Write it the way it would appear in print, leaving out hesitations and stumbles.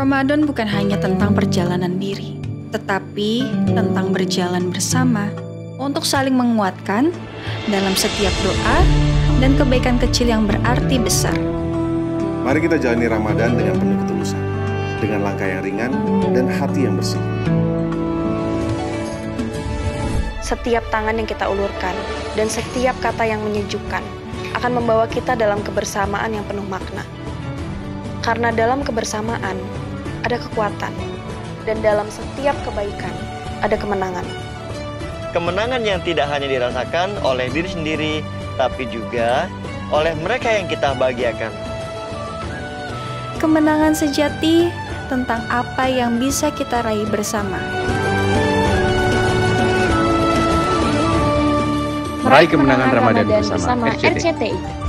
Ramadan bukan hanya tentang perjalanan diri, tetapi tentang berjalan bersama untuk saling menguatkan dalam setiap doa dan kebaikan kecil yang berarti besar. Mari kita jalani Ramadan dengan penuh ketulusan, dengan langkah yang ringan dan hati yang bersih. Setiap tangan yang kita ulurkan dan setiap kata yang menyejukkan akan membawa kita dalam kebersamaan yang penuh makna. Karena dalam kebersamaan ada kekuatan, dan dalam setiap kebaikan ada kemenangan. Kemenangan yang tidak hanya dirasakan oleh diri sendiri, tapi juga oleh mereka yang kita bahagiakan. Kemenangan sejati tentang apa yang bisa kita raih bersama. Meraih kemenangan Ramadan bersama RCTI.